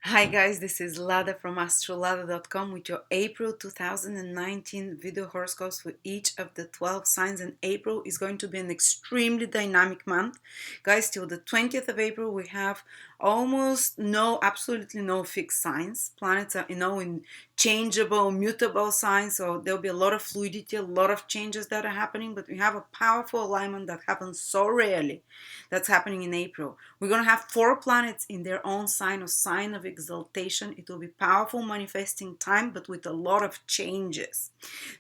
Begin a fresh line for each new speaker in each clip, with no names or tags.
Hi guys, this is Lada from astrolada.com with your April 2019 video horoscopes for each of the 12 signs. And April is going to be an extremely dynamic month. Guys, till the 20th of April we have absolutely no fixed signs. Planets are, in changeable, mutable signs, so there'll be a lot of fluidity, a lot of changes that are happening, but we have a powerful alignment that happens so rarely that's happening in April. We're going to have four planets in their own sign or sign of exaltation. It will be powerful manifesting time, but with a lot of changes.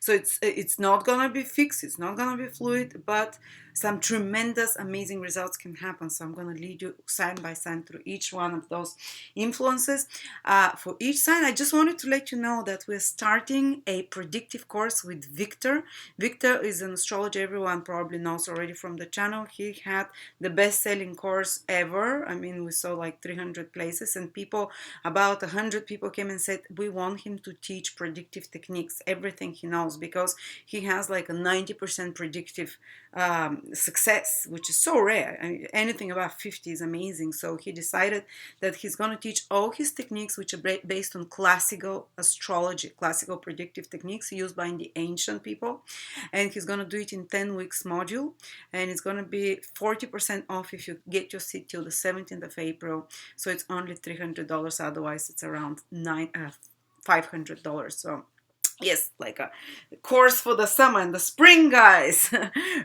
So it's not going to be fixed, it's not going to be fluid, but some tremendous amazing results can happen. So I'm going to lead you sign by sign through each one of those influences. For each sign, I just wanted to let you know that we're starting a predictive course with Victor. Victor is an astrologer everyone probably knows already from the channel. He had the best-selling course ever. I mean, we saw like 300 places, and about 100 people came and said we want him to teach predictive techniques, everything he knows, because he has like a 90% predictive success, which is so rare. I mean, anything above 50 is amazing. So he decided that he's going to teach all his techniques, which are based on classical astrology, classical predictive techniques used by the ancient people, and he's going to do it in 10 weeks module, and it's going to be 40% off if you get your seat till the 17th of April. So it's only $300, otherwise it's around $500. So yes, like a course for the summer and the spring, guys.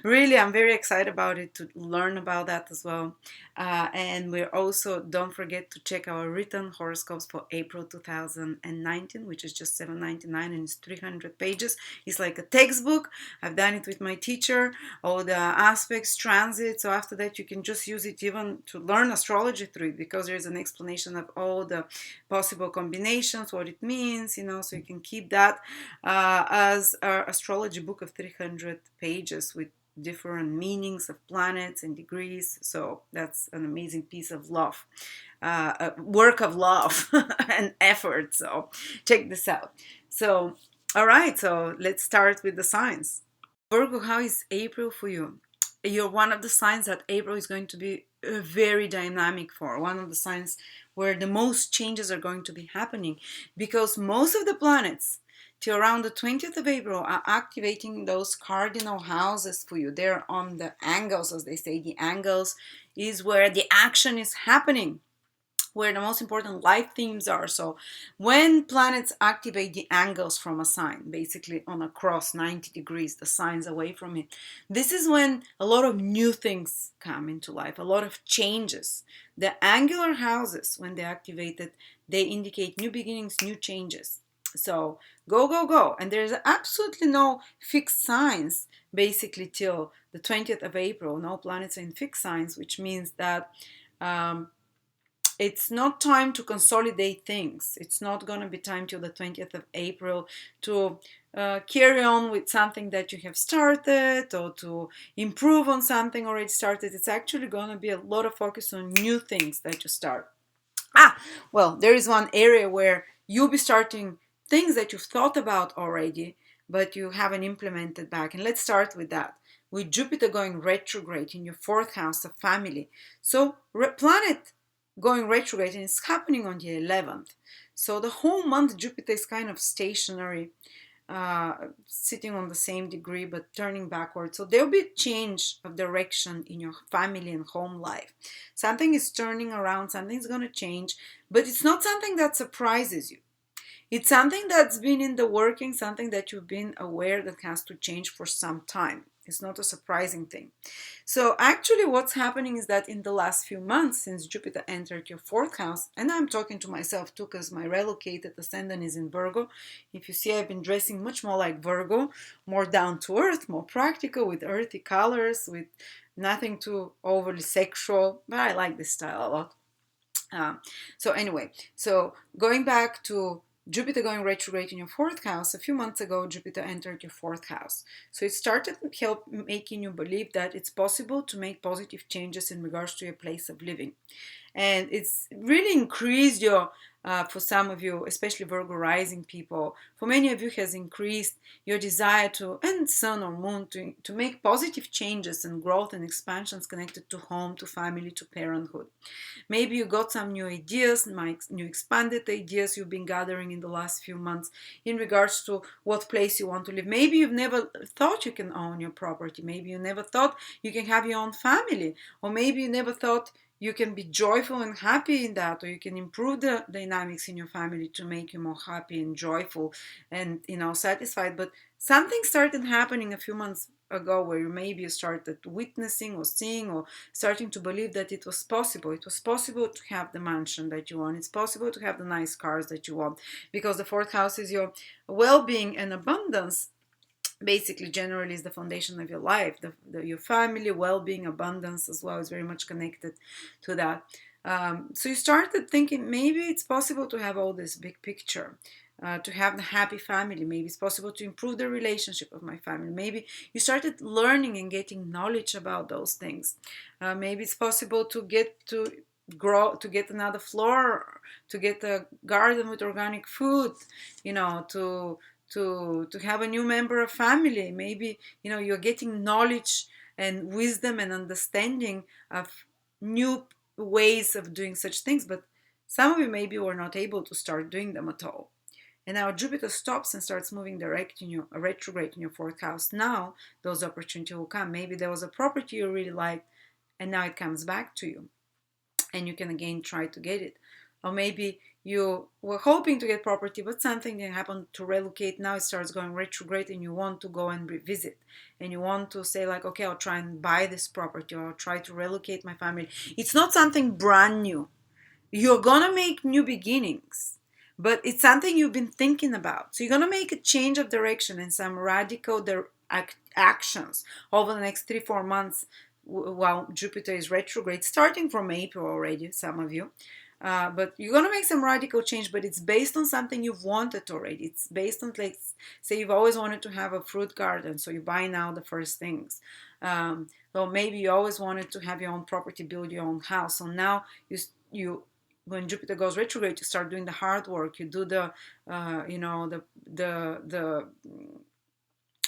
Really, I'm very excited about it, to learn about that as well. And we're also, don't forget to check our written horoscopes for April 2019, which is just $7.99, and it's 300 pages. It's like a textbook. I've done it with my teacher, all the aspects, transits. So after that, you can just use it even to learn astrology through it, because there's an explanation of all the possible combinations, what it means, so you can keep that as our astrology book of 300 pages with different meanings of planets and degrees. So that's an amazing piece of love, work of love and effort. So check this out. So, all right, so let's start with the signs. Virgo, how is April for you? You're one of the signs that April is going to be very dynamic for, one of the signs where the most changes are going to be happening, because most of the planets till around the 20th of April are activating those cardinal houses for you. They're on the angles, as they say. The angles is where the action is happening, where the most important life themes are. So when planets activate the angles from a sign, basically on a cross 90 degrees, the signs away from it, this is when a lot of new things come into life, a lot of changes. The angular houses, when they're activated, they indicate new beginnings, new changes. So go, go, go. And there's absolutely no fixed signs basically till the 20th of April. No planets are in fixed signs, which means that it's not time to consolidate things. It's not going to be time till the 20th of April to carry on with something that you have started, or to improve on something already started. It's actually going to be a lot of focus on new things that you start. Well, there is one area where you'll be starting things that you've thought about already, but you haven't implemented back. And let's start with that. With Jupiter going retrograde in your fourth house of family. So, planet going retrograde, and it's happening on the 11th. So, the whole month, Jupiter is kind of stationary, sitting on the same degree but turning backward. So there'll be a change of direction in your family and home life. Something is turning around, something's going to change, but it's not something that surprises you. It's something that's been in the working, something that you've been aware that has to change for some time. It's not a surprising thing. So actually what's happening is that in the last few months, since Jupiter entered your fourth house, and I'm talking to myself too because my relocated ascendant is in Virgo. If you see, I've been dressing much more like Virgo, more down to earth, more practical, with earthy colors, with nothing too overly sexual, but I like this style a lot. So anyway, so going back to Jupiter going retrograde in your fourth house, a few months ago, Jupiter entered your fourth house. So it started help making you believe that it's possible to make positive changes in regards to your place of living. And it's really increased your For some of you, especially Virgo rising people, for many of you has increased your desire to, and sun or moon, to make positive changes and growth and expansions connected to home, to family, to parenthood. Maybe you got some new ideas, new expanded ideas you've been gathering in the last few months in regards to what place you want to live. Maybe you've never thought you can own your property. Maybe you never thought you can have your own family. Or maybe you never thought you can be joyful and happy in that, or you can improve the dynamics in your family to make you more happy and joyful and satisfied. But something started happening a few months ago where you started witnessing or seeing or starting to believe that it was possible. It was possible to have the mansion that you want. It's possible to have the nice cars that you want, because the fourth house is your well-being and abundance. Basically, generally is the foundation of your life. Your family, well-being, abundance as well is very much connected to that. So you started thinking maybe it's possible to have all this big picture, to have the happy family. Maybe it's possible to improve the relationship of my family. Maybe you started learning and getting knowledge about those things. Maybe it's possible to get another floor, to get a garden with organic food, to have a new member of family. Maybe you're getting knowledge and wisdom and understanding of new ways of doing such things, but some of you maybe were not able to start doing them at all. And now Jupiter stops and starts moving direct in your retrograde in your fourth house. Now those opportunities will come. Maybe there was a property you really liked and now it comes back to you and you can again try to get it. Or maybe you were hoping to get property, but something happened to relocate. Now it starts going retrograde and you want to go and revisit. And you want to say like, okay, I'll try and buy this property or I'll try to relocate my family. It's not something brand new. You're going to make new beginnings, but it's something you've been thinking about. So you're going to make a change of direction and some radical actions over the next 3-4 months while Jupiter is retrograde, starting from April already, some of you. But you're going to make some radical change, but it's based on something you've wanted already. It's based on, like, say you've always wanted to have a fruit garden, so you buy now the first things. Or maybe you always wanted to have your own property, build your own house. So now you when Jupiter goes retrograde, you start doing the hard work. You do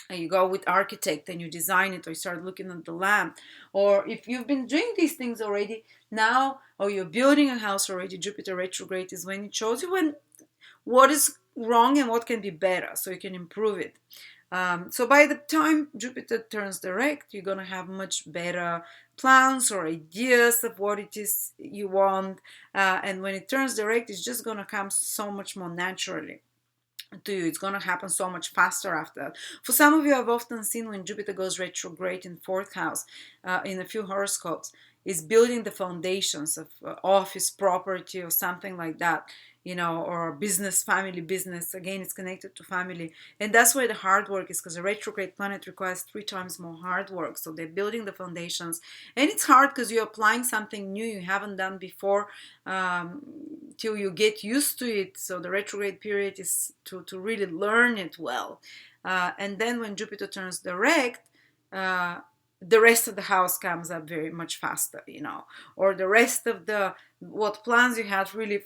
you go with architect and you design it, or you start looking at the land. Or if you've been doing these things already now, or you're building a house already, Jupiter retrograde is when it shows you what is wrong and what can be better, so you can improve it. So by the time Jupiter turns direct, you're going to have much better plans or ideas of what it is you want. And when it turns direct, it's just going to come so much more naturally to you. It's going to happen so much faster after that. For some of you, I've often seen when Jupiter goes retrograde in fourth house, in a few horoscopes, is building the foundations of office, property, or something like that, or business, family business. Again, it's connected to family. And that's where the hard work is, because a retrograde planet requires 3 times more hard work. So they're building the foundations. And it's hard because you're applying something new you haven't done before, till you get used to it. So the retrograde period is to really learn it well. And then when Jupiter turns direct, the rest of the house comes up very much faster, or the rest of what plans you had really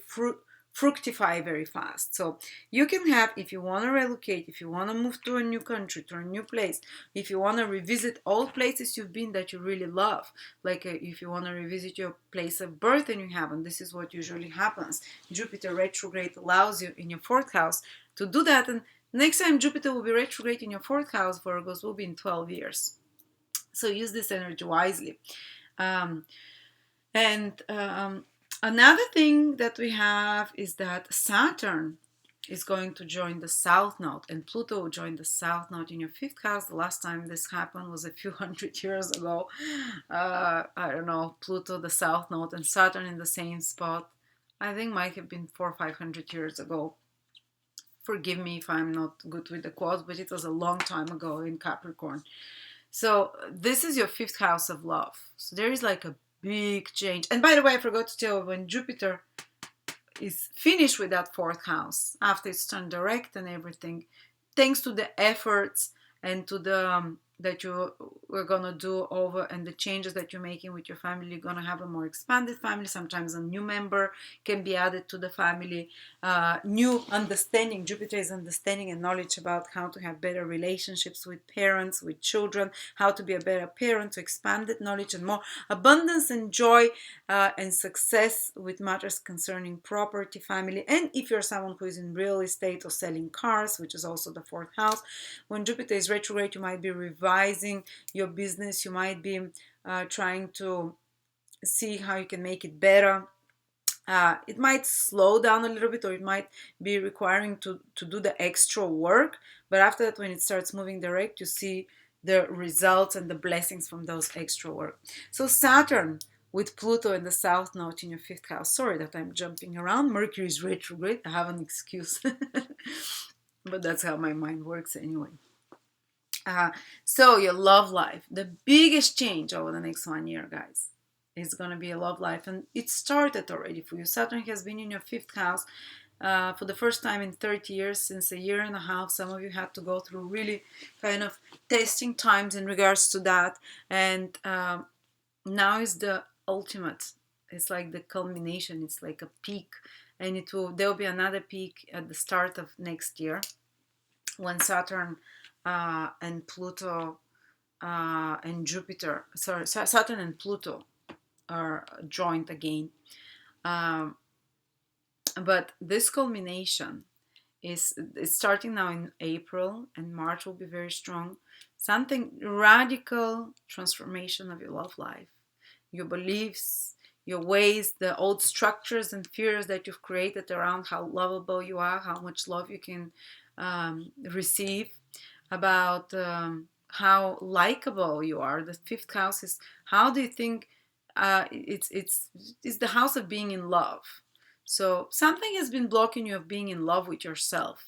fructify very fast. So you can have, if you want to relocate, if you want to move to a new country, to a new place, if you want to revisit old places you've been that you really love, like if you want to revisit your place of birth and you haven't, this is what usually happens. Jupiter retrograde allows you in your fourth house to do that. And next time Jupiter will be retrograde in your fourth house, Virgos, will be in 12 years. So use this energy wisely. Another thing that we have is that Saturn is going to join the South Node, and Pluto will join the South Node in your fifth house. The last time this happened was a few hundred years ago. I don't know, Pluto, the South Node, and Saturn in the same spot. I think might have been 400 or 500 years ago. Forgive me if I'm not good with the quotes, but it was a long time ago in Capricorn. So this is your fifth house of love. So there is like a big change. And by the way, I forgot to tell you, when Jupiter is finished with that fourth house, after it's turned direct and everything, thanks to the efforts and to the that you are going to do over, and the changes that you're making with your family. You're going to have a more expanded family. Sometimes a new member can be added to the family. New understanding. Jupiter is understanding and knowledge about how to have better relationships with parents, with children, how to be a better parent, to expanded knowledge and more abundance and joy and success with matters concerning property, family. And if you're someone who is in real estate or selling cars, which is also the fourth house, when Jupiter is retrograde, you might be revising your business. You might be trying to see how you can make it better. It might slow down a little bit, or it might be requiring to do the extra work. But after that, when it starts moving direct, you see the results and the blessings from those extra work. So Saturn with Pluto in the south node in your fifth house. Sorry that I'm jumping around. Mercury is retrograde. I have an excuse. But that's how my mind works anyway. So your love life, the biggest change over the next 1 year, guys, is going to be a love life. And it started already for you. Saturn has been in your fifth house for the first time in 30 years, since a year and a half. Some of you had to go through really kind of testing times in regards to that. And now is the ultimate. It's like the culmination. It's like a peak. And there'll be another peak at the start of next year, when Saturn and Pluto and Jupiter, sorry, Saturn and Pluto are joined again. But this culmination is starting now in April, and March will be very strong. Something radical transformation of your love life, your beliefs, your ways, the old structures and fears that you've created around how lovable you are, how much love you can receive, about how likable you are. The fifth house is, how do you think it's the house of being in love. So something has been blocking you of being in love with yourself.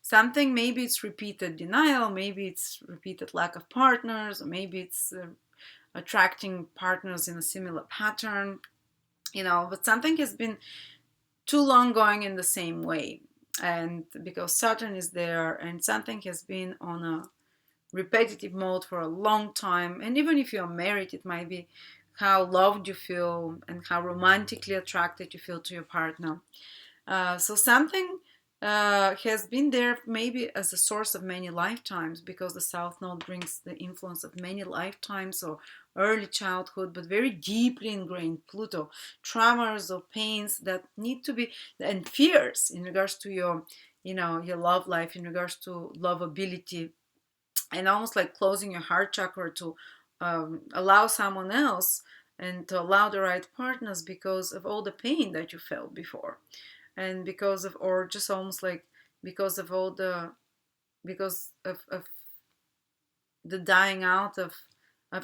Something, maybe it's repeated denial, maybe it's repeated lack of partners, or maybe it's attracting partners in a similar pattern, but something has been too long going in the same way. And because Saturn is there, and something has been on a repetitive mode for a long time. And even if you're married, it might be how loved you feel and how romantically attracted you feel to your partner. So something has been there maybe as a source of many lifetimes, because the South Node brings the influence of many lifetimes or early childhood, but very deeply ingrained Pluto, traumas or pains that need to be, and fears in regards to your love life, in regards to lovability, and almost like closing your heart chakra to allow someone else and to allow the right partners, because of all the pain that you felt before, and because of, or just almost like because of all the, because of the dying out of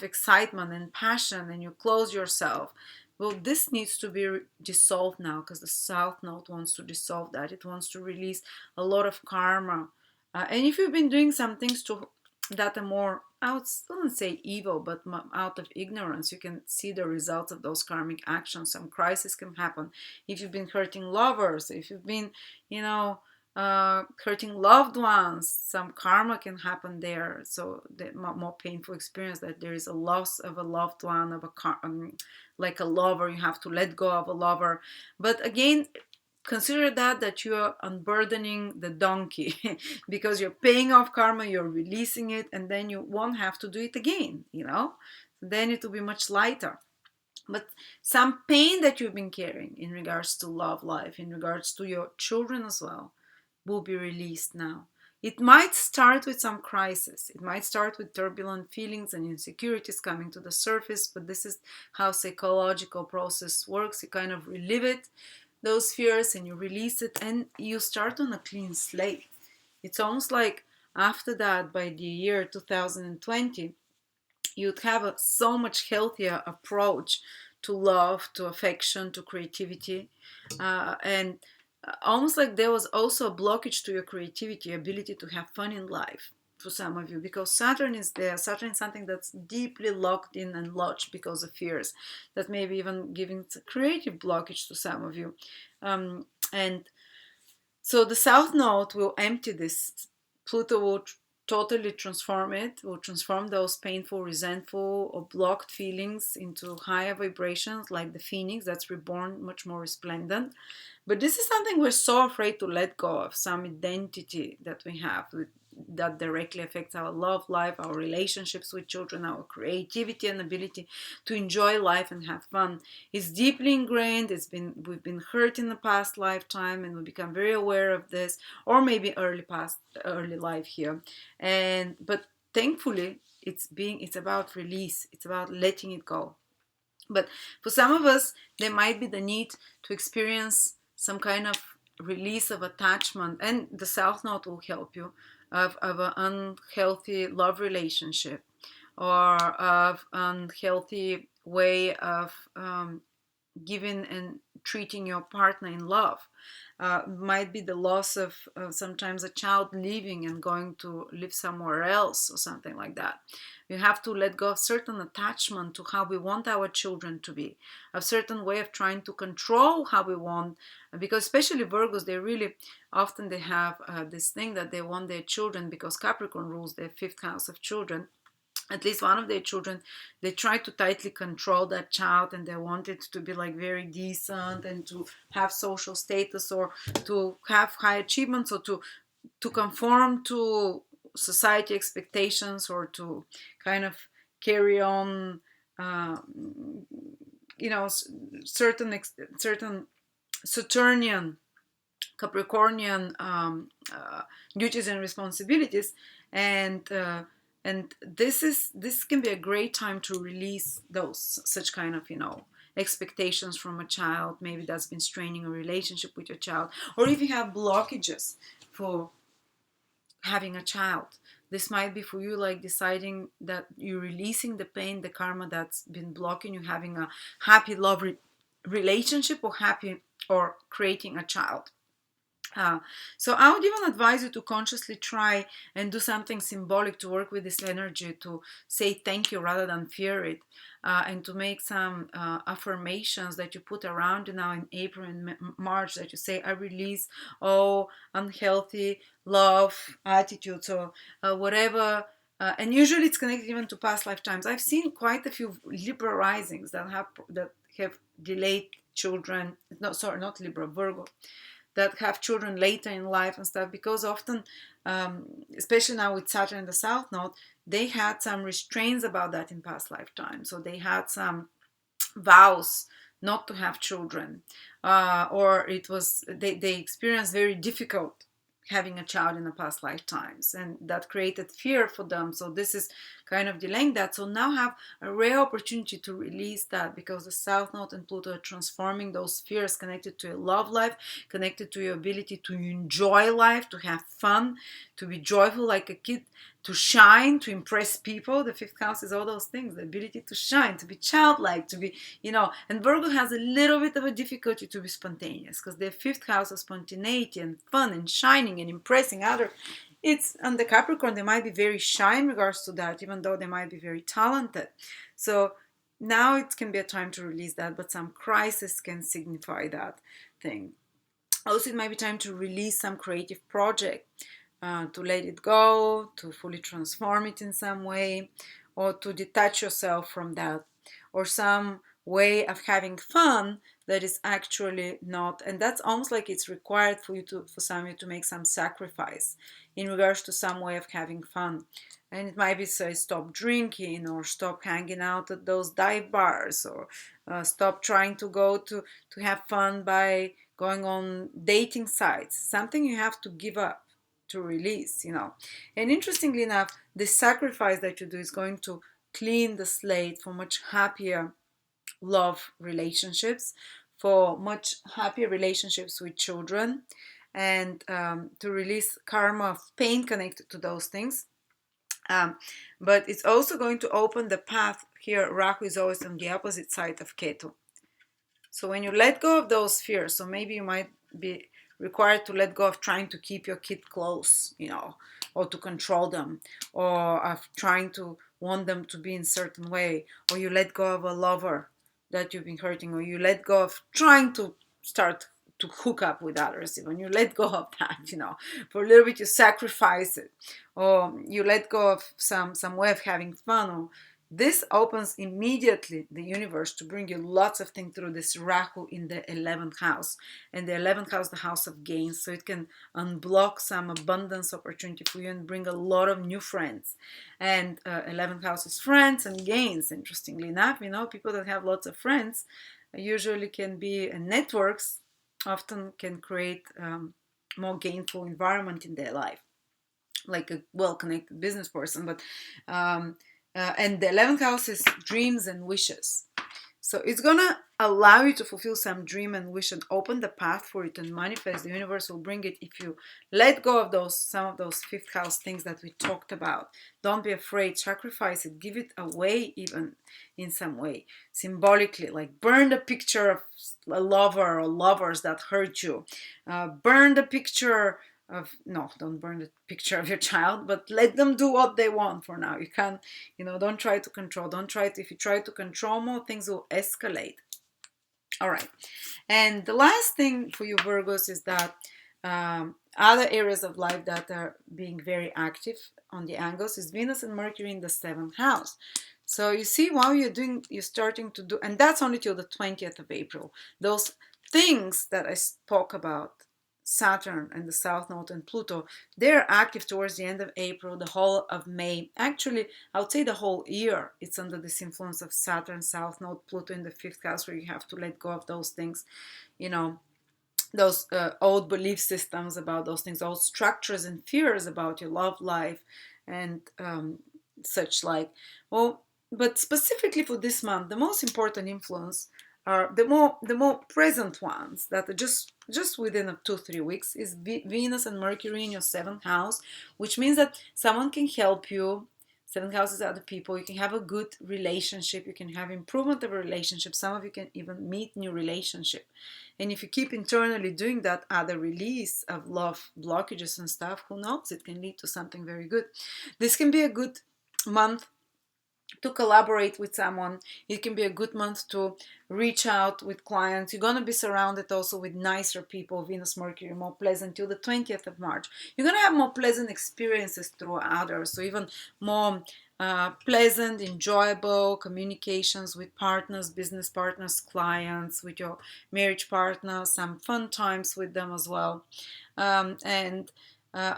excitement and passion, and you close yourself. Well, this needs to be dissolved now, because the South Node wants to dissolve that. It wants to release a lot of karma. And if you've been doing some things that are more, I wouldn't say evil, but out of ignorance, you can see the results of those karmic actions. Some crisis can happen. If you've been hurting lovers, if you've been, hurting loved ones, some karma can happen there. So the more painful experience, that there is a loss of a loved one, of like a lover, you have to let go of a lover. But again, consider that you are unburdening the donkey because you're paying off karma, you're releasing it, and then you won't have to do it again, then it will be much lighter. But some pain that you've been carrying in regards to love life, in regards to your children as well, will be released now. It might start with some crisis. It might start with turbulent feelings and insecurities coming to the surface, but this is how psychological process works. You kind of relive it, those fears, and you release it, and you start on a clean slate. It's almost like after that, by the year 2020, you'd have a so much healthier approach to love, to affection, to creativity, and almost like there was also a blockage to your creativity, ability to have fun in life for some of you, because Saturn is there. Saturn is something that's deeply locked in and lodged because of fears, that maybe even giving a creative blockage to some of you. And so the South Node will empty this. Pluto will totally transform it, will transform those painful, resentful, or blocked feelings into higher vibrations, like the phoenix that's reborn, much more resplendent. But this is something we're so afraid to let go of, some identity that we have that directly affects our love life, our relationships with children, our creativity and ability to enjoy life and have fun. It's deeply ingrained. We've been hurt in the past lifetime, and we become very aware of this, or maybe early life here. But thankfully, it's about release. It's about letting it go. But for some of us, there might be the need to experience some kind of release of attachment, and the South Node will help you, of an unhealthy love relationship, or of unhealthy way of giving and treating your partner in love. Might be the loss of sometimes a child leaving and going to live somewhere else, or something like that. We have to let go of certain attachment to how we want our children to be, a certain way of trying to control how we want, because especially Virgos, they really often they have this thing that they want their children, because Capricorn rules their fifth house of children, at least one of their children, they try to tightly control that child, and they want it to be like very decent and to have social status, or to have high achievements, or to conform to society expectations, or to kind of carry on uh, certain Saturnian, Capricornian duties and responsibilities, and this can be a great time to release those such kind of expectations from a child, maybe that's been straining a relationship with your child, or if you have blockages for having a child. This might be for you like deciding that you're releasing the pain, the karma that's been blocking you having a happy love relationship, or creating a child. So I would even advise you to consciously try and do something symbolic to work with this energy, to say thank you rather than fear it, and to make some affirmations that you put around you now in April and March, that you say, I release all unhealthy love attitudes, or whatever. And usually it's connected even to past lifetimes. I've seen quite a few Libra risings that have delayed children. No, sorry, not Libra, Virgo, that have children later in life and stuff, because often, especially now with Saturn in the South Node, they had some restraints about that in past lifetimes. So they had some vows not to have children, or they experienced very difficult having a child in the past lifetimes, and that created fear for them. So this is kind of delaying that. So now have a rare opportunity to release that, because the South Node and Pluto are transforming those fears connected to your love life, connected to your ability to enjoy life, to have fun, to be joyful like a kid, to shine, to impress people. The fifth house is all those things, the ability to shine, to be childlike, to be, and Virgo has a little bit of a difficulty to be spontaneous, because their fifth house of spontaneity and fun and shining and impressing others. It's on the Capricorn, they might be very shy in regards to that, even though they might be very talented. So now it can be a time to release that, but some crisis can signify that thing. Also, it might be time to release some creative project, to let it go, to fully transform it in some way, or to detach yourself from that, or some way of having fun that is actually not, and that's almost like it's required for some of you to make some sacrifice in regards to some way of having fun. And it might be, say, stop drinking, or stop hanging out at those dive bars, or stop trying to go to have fun by going on dating sites. Something you have to give up, to release. And interestingly enough, the sacrifice that you do is going to clean the slate for much happier love relationships, for much happier relationships with children, and to release karma of pain connected to those things. But it's also going to open the path. Here, Rahu is always on the opposite side of Ketu. So when you let go of those fears, so maybe you might be required to let go of trying to keep your kid close, or to control them, or of trying to want them to be in a certain way, or you let go of a lover that you've been hurting, or you let go of trying to start to hook up with others, even you let go of that, for a little bit you sacrifice it, or you let go of some way of having fun, or this opens immediately the universe to bring you lots of things through this Rahu in the 11th house. And the 11th house, the house of gains, so it can unblock some abundance opportunity for you and bring a lot of new friends. And 11th house is friends and gains, interestingly enough. People that have lots of friends usually can be, and networks often can create more gainful environment in their life, like a well-connected business person. But and the 11th house is dreams and wishes. So it's gonna allow you to fulfill some dream and wish and open the path for it and manifest. The universe will bring it if you let go of some of those 5th house things that we talked about. Don't be afraid, sacrifice it, give it away even in some way, symbolically, like burn the picture of a lover or lovers that hurt you. Burn the picture of, no, don't burn the picture of your child, but let them do what they want for now. You can't, don't try to control. If you try to control more, things will escalate. All right. And the last thing for you Virgos is that other areas of life that are being very active on the angles is Venus and Mercury in the 7th house. So you see, while you're starting to do, and that's only till the 20th of April, those things that I spoke about, Saturn and the South Node and Pluto, they're active towards the end of April, the whole of May. Actually, I would say the whole year, it's under this influence of Saturn, South Node, Pluto in the 5th house, where you have to let go of those things, those old belief systems about those things, old structures and fears about your love life and such like. Well, but specifically for this month, the most important influence are the more present ones that are just within 2-3 weeks is Venus and Mercury in your 7th house, which means that someone can help you. 7th house is other people. You can have a good relationship. You can have improvement of a relationship. Some of you can even meet new relationship. And if you keep internally doing that, other release of love blockages and stuff, who knows? It can lead to something very good. This can be a good month to collaborate with someone. It can be a good month to reach out with clients. You're going to be surrounded also with nicer people. Venus, Mercury, more pleasant till the 20th of March. You're going to have more pleasant experiences through others. So even more pleasant, enjoyable communications with partners, business partners, clients, with your marriage partner, some fun times with them as well.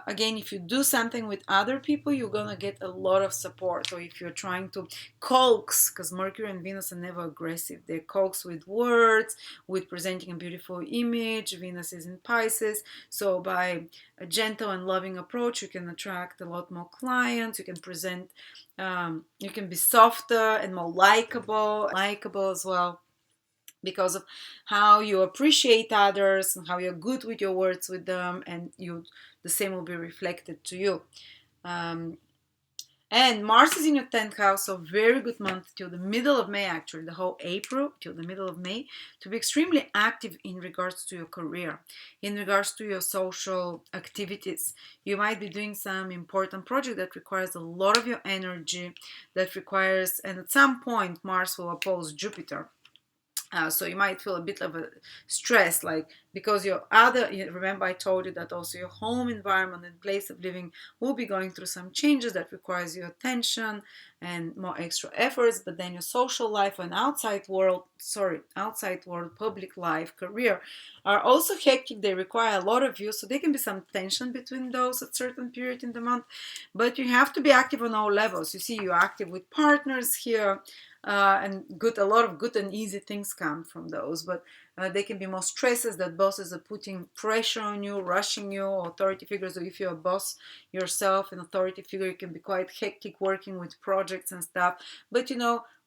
Again, if you do something with other people, you're gonna get a lot of support. Or if you're trying to coax, because Mercury and Venus are never aggressive, they coax with words, with presenting a beautiful image. Venus is in Pisces, so by a gentle and loving approach, you can attract a lot more clients. You can present, you can be softer and more likable as well, because of how you appreciate others and how you're good with your words with them, and the same will be reflected to you. And Mars is in your 10th house, so very good month till the middle of May, actually, the whole April till the middle of May, to be extremely active in regards to your career, in regards to your social activities. You might be doing some important project that requires a lot of your energy, and at some point Mars will oppose Jupiter. So you might feel a bit of a stress, like, because remember I told you that also your home environment and place of living will be going through some changes that requires your attention and more extra efforts. But then your social life and outside world, public life, career are also hectic. They require a lot of you, so there can be some tension between those at certain period in the month. But you have to be active on all levels. You see, you're active with partners here. And a lot of good and easy things come from those, but they can be more stresses that bosses are putting pressure on you, rushing you, or authority figures. So if you're a boss yourself, an authority figure, it can be quite hectic working with projects and stuff. But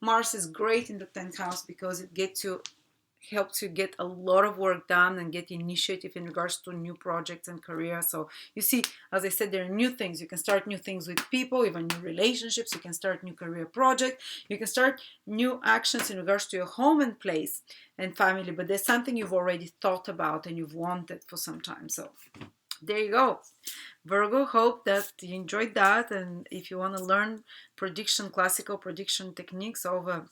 Mars is great in the 10th house because it helps you get a lot of work done and get initiative in regards to new projects and career. So you see, as I said, there are new things. You can start new things with people, even new relationships. You can start new career project. You can start new actions in regards to your home and place and family. But there's something you've already thought about and you've wanted for some time. So there you go. Virgo, hope that you enjoyed that. And if you want to learn classical prediction techniques over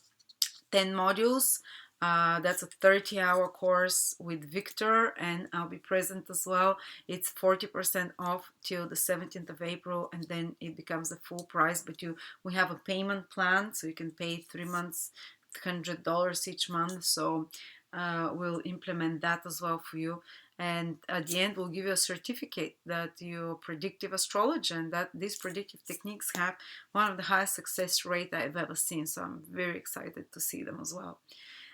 10 modules, That's a 30-hour course with Victor, and I'll be present as well. It's 40% off till the 17th of April, and then it becomes the full price. But we have a payment plan, so you can pay 3 months, $100 each month. So we'll implement that as well for you. And at the end, we'll give you a certificate that you're predictive astrologer, and that these predictive techniques have one of the highest success rate I've ever seen. So I'm very excited to see them as well.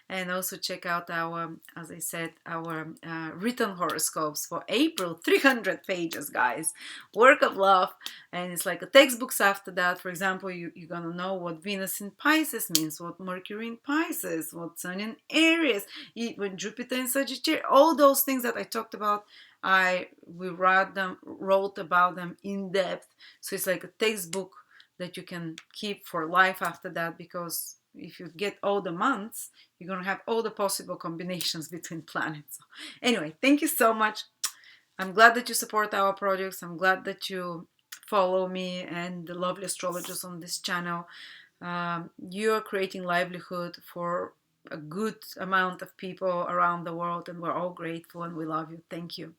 And also check out our, as I said, our written horoscopes for April, 300 pages, guys. Work of love. And it's like a textbooks after that. For example, you're going to know what Venus in Pisces means, what Mercury in Pisces, what Sun in Aries, when Jupiter in Sagittarius, all those things that I talked about. We wrote about them in depth. So it's like a textbook that you can keep for life after that, because if you get all the months, you're going to have all the possible combinations between planets. Anyway, thank you so much. I'm glad that you support our projects. I'm glad that you follow me and the lovely astrologers on this channel. You're creating livelihood for a good amount of people around the world, and we're all grateful and we love you. Thank you.